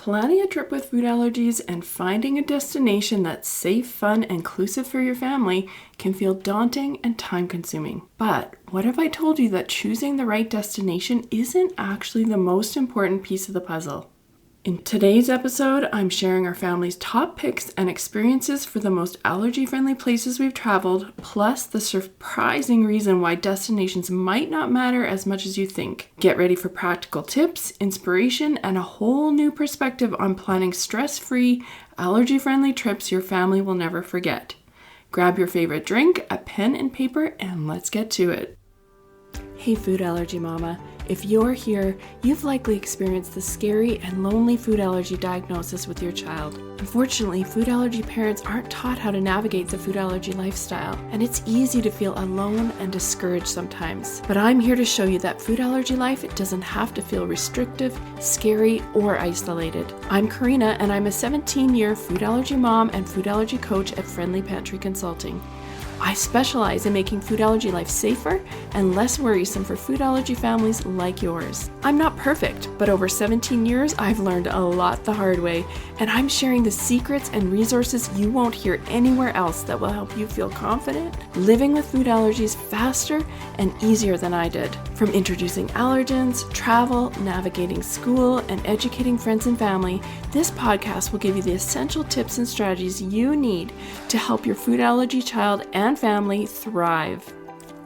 Planning a trip with food allergies and finding a destination that's safe, fun, and inclusive for your family can feel daunting and time-consuming. But what if I told you that choosing the right destination isn't actually the most important piece of the puzzle? In today's episode, I'm sharing our family's top picks and experiences for the most allergy-friendly places we've traveled, plus the surprising reason why destinations might not matter as much as you think. Get ready for practical tips, inspiration, and a whole new perspective on planning stress-free, allergy-friendly trips your family will never forget. Grab your favorite drink, a pen and paper, and let's get to it. Hey food allergy mama. If you're here, you've likely experienced the scary and lonely food allergy diagnosis with your child. Unfortunately, food allergy parents aren't taught how to navigate the food allergy lifestyle, and it's easy to feel alone and discouraged sometimes. But I'm here to show you that food allergy life doesn't have to feel restrictive, scary, or isolated. I'm Corinna, and I'm a 17-year food allergy mom and food allergy coach at Friendly Pantry Consulting. I specialize in making food allergy life safer and less worrisome for food allergy families like yours. I'm not perfect, but over 17 years, I've learned a lot the hard way, and I'm sharing the secrets and resources you won't hear anywhere else that will help you feel confident living with food allergies faster and easier than I did. From introducing allergens, travel, navigating school, and educating friends and family, this podcast will give you the essential tips and strategies you need to help your food allergy child and family thrive.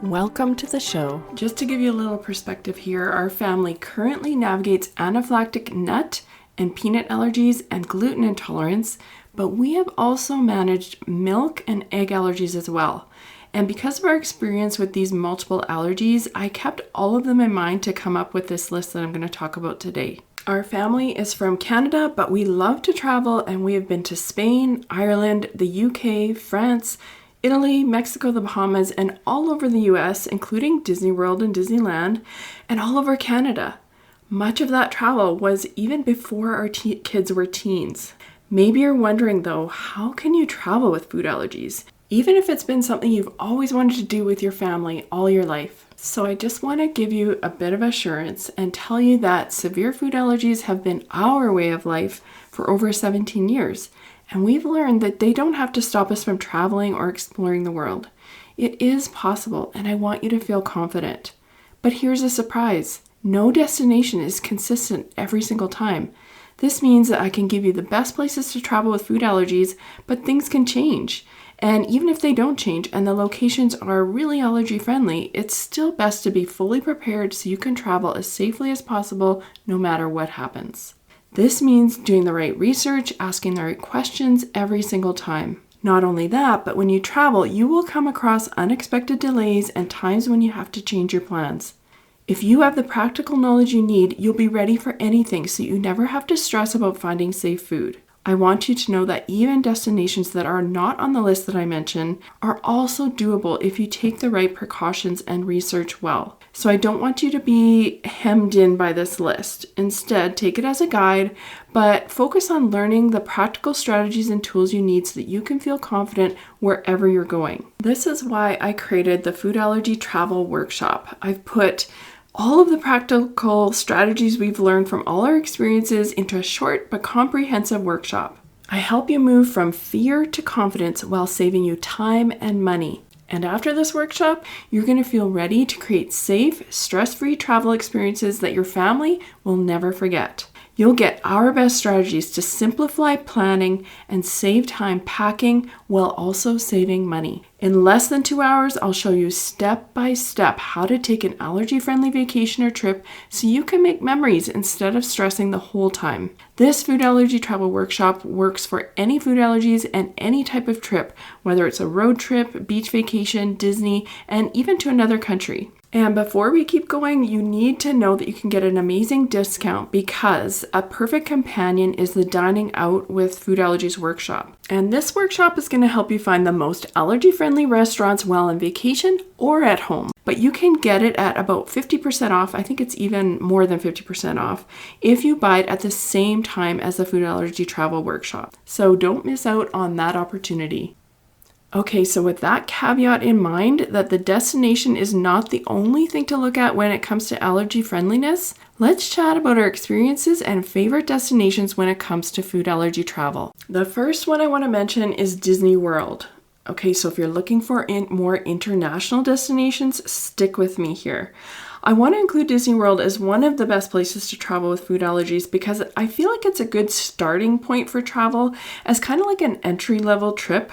Welcome to the show. Just to give you a little perspective here, our family currently navigates anaphylactic nut and peanut allergies and gluten intolerance, but we have also managed milk and egg allergies as well. And because of our experience with these multiple allergies, I kept all of them in mind to come up with this list that I'm going to talk about today. Our family is from Canada, but we love to travel, and we have been to Spain, Ireland, the UK, France, Italy, Mexico, the Bahamas, and all over the US, including Disney World and Disneyland, and all over Canada. Much of that travel was even before our kids were teens. Maybe you're wondering though, how can you travel with food allergies? Even if it's been something you've always wanted to do with your family all your life. So I just want to give you a bit of assurance and tell you that severe food allergies have been our way of life for over 17 years. And we've learned that they don't have to stop us from traveling or exploring the world. It is possible, and I want you to feel confident. But here's a surprise. No destination is consistent every single time. This means that I can give you the best places to travel with food allergies, but things can change. And even if they don't change and the locations are really allergy friendly, it's still best to be fully prepared so you can travel as safely as possible no matter what happens. This means doing the right research, asking the right questions every single time. Not only that, but when you travel, you will come across unexpected delays and times when you have to change your plans. If you have the practical knowledge you need, you'll be ready for anything so you never have to stress about finding safe food. I want you to know that even destinations that are not on the list that I mentioned are also doable if you take the right precautions and research well. So I don't want you to be hemmed in by this list. Instead, take it as a guide, but focus on learning the practical strategies and tools you need so that you can feel confident wherever you're going. This is why I created the Food Allergy Travel Workshop. I've put all of the practical strategies we've learned from all our experiences into a short but comprehensive workshop. I help you move from fear to confidence while saving you time and money. And after this workshop, you're going to feel ready to create safe, stress-free travel experiences that your family will never forget. You'll get our best strategies to simplify planning and save time packing while also saving money. In less than 2 hours, I'll show you step by step how to take an allergy-friendly vacation or trip so you can make memories instead of stressing the whole time. This food allergy travel workshop works for any food allergies and any type of trip, whether it's a road trip, beach vacation, Disney, and even to another country. And before we keep going, you need to know that you can get an amazing discount because a perfect companion is the Dining Out with Food Allergies workshop. And this workshop is going to help you find the most allergy-friendly restaurants while on vacation or at home. But you can get it at about 50% off. I think it's even more than 50% off if you buy it at the same time as the Food Allergy Travel Workshop. So don't miss out on that opportunity. Okay, so with that caveat in mind, that the destination is not the only thing to look at when it comes to allergy friendliness, let's chat about our experiences and favorite destinations when it comes to food allergy travel. The first one I want to mention is Disney World. Okay, so if you're looking for more international destinations, stick with me here. I want to include Disney World as one of the best places to travel with food allergies because I feel like it's a good starting point for travel as kind of like an entry-level trip.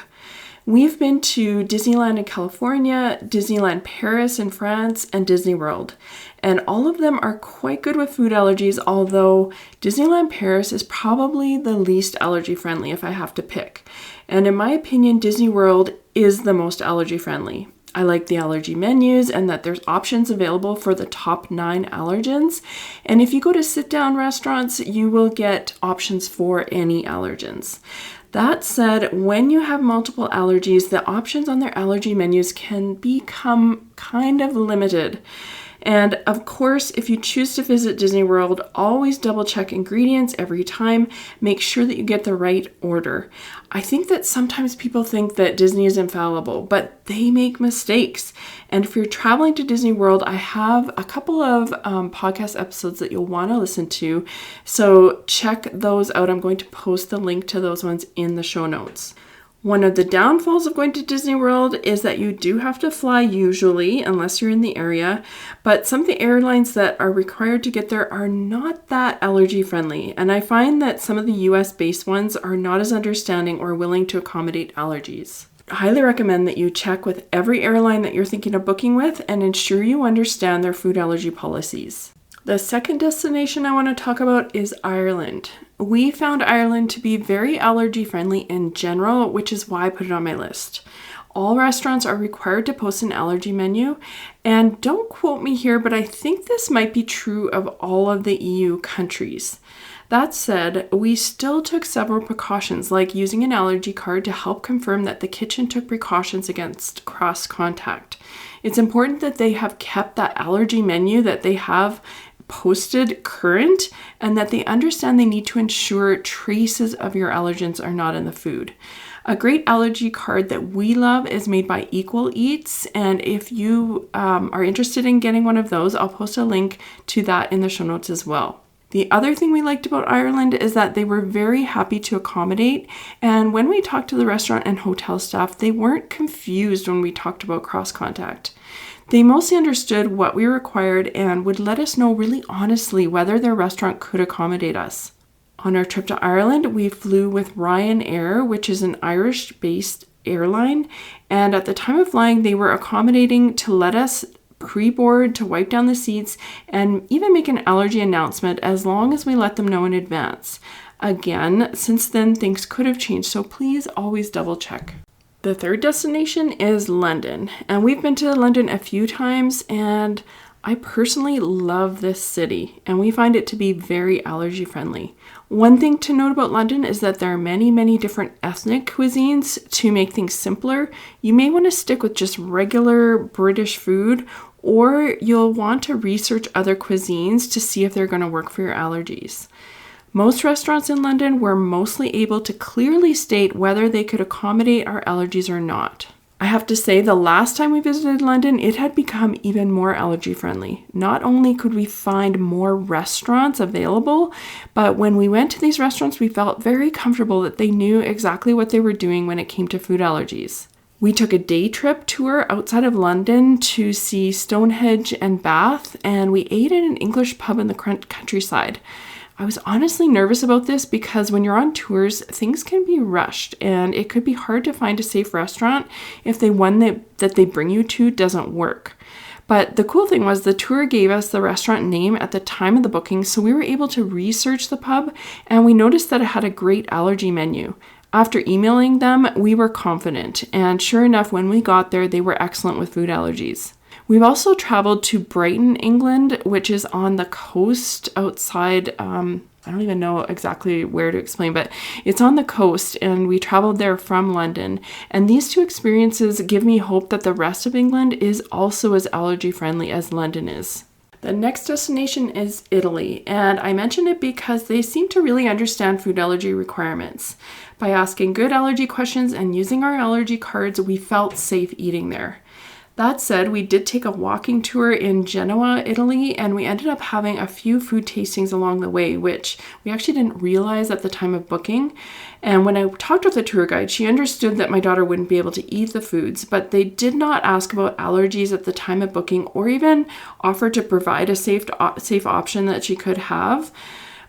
We've been to Disneyland in California, Disneyland Paris in France, and Disney World. And all of them are quite good with food allergies, although Disneyland Paris is probably the least allergy friendly if I have to pick. And in my opinion, Disney World is the most allergy friendly. I like the allergy menus and that there's options available for the top 9 allergens. And if you go to sit-down restaurants, you will get options for any allergens. That said, when you have multiple allergies, the options on their allergy menus can become kind of limited. And of course, if you choose to visit Disney World, always double check ingredients every time. Make sure that you get the right order. I think that sometimes people think that Disney is infallible, but they make mistakes. And if you're traveling to Disney World, I have a couple of podcast episodes that you'll want to listen to. So check those out. I'm going to post the link to those ones in the show notes. One of the downfalls of going to Disney World is that you do have to fly usually, unless you're in the area, but some of the airlines that are required to get there are not that allergy friendly, and I find that some of the US-based ones are not as understanding or willing to accommodate allergies. I highly recommend that you check with every airline that you're thinking of booking with and ensure you understand their food allergy policies. The second destination I want to talk about is Ireland. We found Ireland to be very allergy friendly in general, which is why I put it on my list. All restaurants are required to post an allergy menu, and don't quote me here, but I think this might be true of all of the EU countries. That said, we still took several precautions, like using an allergy card to help confirm that the kitchen took precautions against cross-contact. It's important that they have kept that allergy menu that they have posted current and that they understand they need to ensure traces of your allergens are not in the food. A great allergy card that we love is made by Equal Eats, and if you are interested in getting one of those, I'll post a link to that in the show notes as well. The other thing we liked about Ireland is that they were very happy to accommodate, and when we talked to the restaurant and hotel staff, they weren't confused when we talked about cross-contact. They mostly understood what we required and would let us know really honestly whether their restaurant could accommodate us. On our trip to Ireland, we flew with Ryanair, which is an Irish-based airline, and at the time of flying, they were accommodating to let us pre-board, to wipe down the seats, and even make an allergy announcement as long as we let them know in advance. Again, since then, things could have changed, so please always double check. The third destination is London, and we've been to London a few times, and I personally love this city, and we find it to be very allergy friendly. One thing to note about London is that there are many different ethnic cuisines. To make things simpler, you may want to stick with just regular British food, or you'll want to research other cuisines to see if they're going to work for your allergies. Most restaurants in London were mostly able to clearly state whether they could accommodate our allergies or not. I have to say, the last time we visited London, it had become even more allergy friendly. Not only could we find more restaurants available, but when we went to these restaurants, we felt very comfortable that they knew exactly what they were doing when it came to food allergies. We took a day trip tour outside of London to see Stonehenge and Bath, and we ate at an English pub in the countryside. I was honestly nervous about this because when you're on tours, things can be rushed and it could be hard to find a safe restaurant if the one that they bring you to doesn't work. But the cool thing was the tour gave us the restaurant name at the time of the booking, so we were able to research the pub and we noticed that it had a great allergy menu. After emailing them, we were confident, and sure enough, when we got there, they were excellent with food allergies. We've also traveled to Brighton, England, which is on the coast outside, I don't even know exactly where to explain, but it's on the coast, and we traveled there from London. And these two experiences give me hope that the rest of England is also as allergy friendly as London is. The next destination is Italy, and I mention it because they seem to really understand food allergy requirements. By asking good allergy questions and using our allergy cards, we felt safe eating there. That said, we did take a walking tour in Genoa, Italy, and we ended up having a few food tastings along the way, which we actually didn't realize at the time of booking. And when I talked with the tour guide, she understood that my daughter wouldn't be able to eat the foods, but they did not ask about allergies at the time of booking or even offer to provide a safe option that she could have.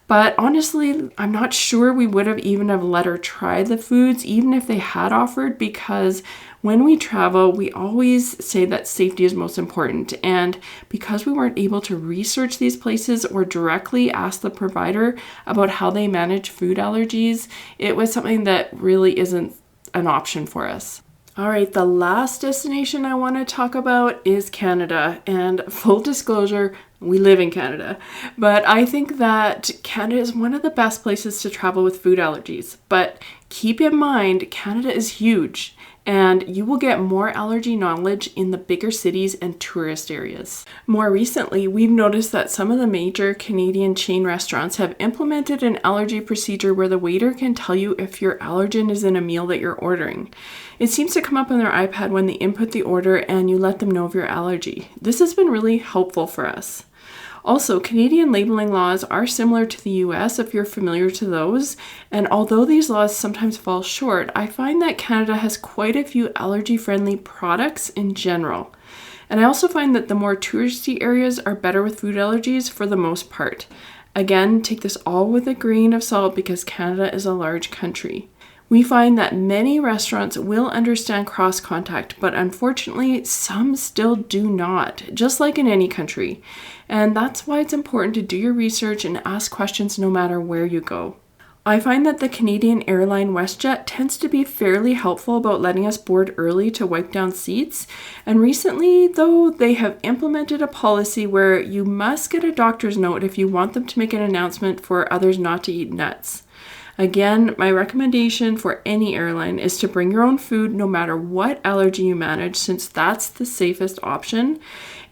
But honestly, I'm not sure we would have even have let her try the foods, even if they had offered, because when we travel, we always say that safety is most important. And because we weren't able to research these places or directly ask the provider about how they manage food allergies, it was something that really isn't an option for us. All right, the last destination I want to talk about is Canada. And full disclosure, we live in Canada. But I think that Canada is one of the best places to travel with food allergies. But keep in mind, Canada is huge, and you will get more allergy knowledge in the bigger cities and tourist areas. More recently, we've noticed that some of the major Canadian chain restaurants have implemented an allergy procedure where the waiter can tell you if your allergen is in a meal that you're ordering. It seems to come up on their iPad when they input the order and you let them know of your allergy. This has been really helpful for us. Also, Canadian labeling laws are similar to the US if you're familiar to those, and although these laws sometimes fall short, I find that Canada has quite a few allergy-friendly products in general. And I also find that the more touristy areas are better with food allergies for the most part. Again, take this all with a grain of salt because Canada is a large country. We find that many restaurants will understand cross-contact, but unfortunately, some still do not, just like in any country. And that's why it's important to do your research and ask questions no matter where you go. I find that the Canadian airline WestJet tends to be fairly helpful about letting us board early to wipe down seats. And recently, though, they have implemented a policy where you must get a doctor's note if you want them to make an announcement for others not to eat nuts. Again, my recommendation for any airline is to bring your own food no matter what allergy you manage, since that's the safest option,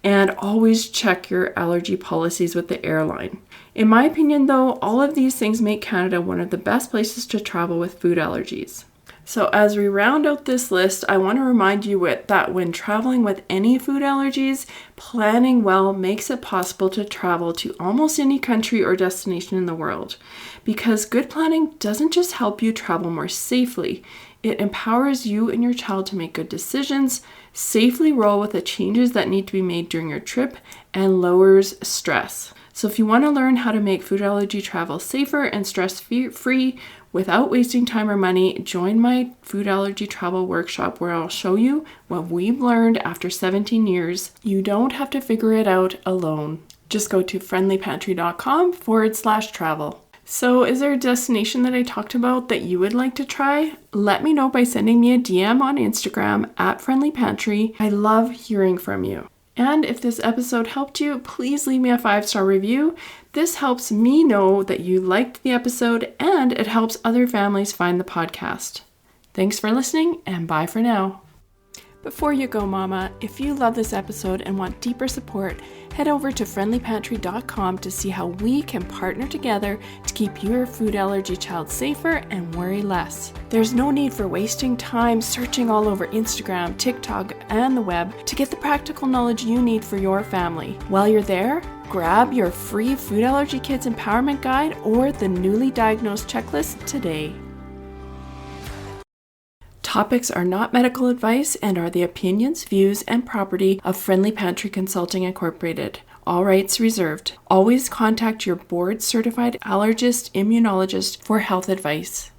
and always check your allergy policies with the airline. In my opinion, though, all of these things make Canada one of the best places to travel with food allergies. So as we round out this list, I want to remind you that when traveling with any food allergies, planning well makes it possible to travel to almost any country or destination in the world. Because good planning doesn't just help you travel more safely, it empowers you and your child to make good decisions, safely roll with the changes that need to be made during your trip, and lowers stress. So if you want to learn how to make food allergy travel safer and stress-free without wasting time or money, join my food allergy travel workshop where I'll show you what we've learned after 17 years. You don't have to figure it out alone. Just go to friendlypantry.com/travel. So is there a destination that I talked about that you would like to try? Let me know by sending me a DM on Instagram @friendlypantry. I love hearing from you. And if this episode helped you, please leave me a 5-star review. This helps me know that you liked the episode and it helps other families find the podcast. Thanks for listening and bye for now. Before you go, Mama, if you love this episode and want deeper support, head over to friendlypantry.com to see how we can partner together to keep your food allergy child safer and worry less. There's no need for wasting time searching all over Instagram, TikTok, and the web to get the practical knowledge you need for your family. While you're there, grab your free Food Allergy Kids Empowerment Guide or the newly diagnosed checklist today. Topics are not medical advice and are the opinions, views, and property of Friendly Pantry Consulting Incorporated. All rights reserved. Always contact your board-certified allergist immunologist for health advice.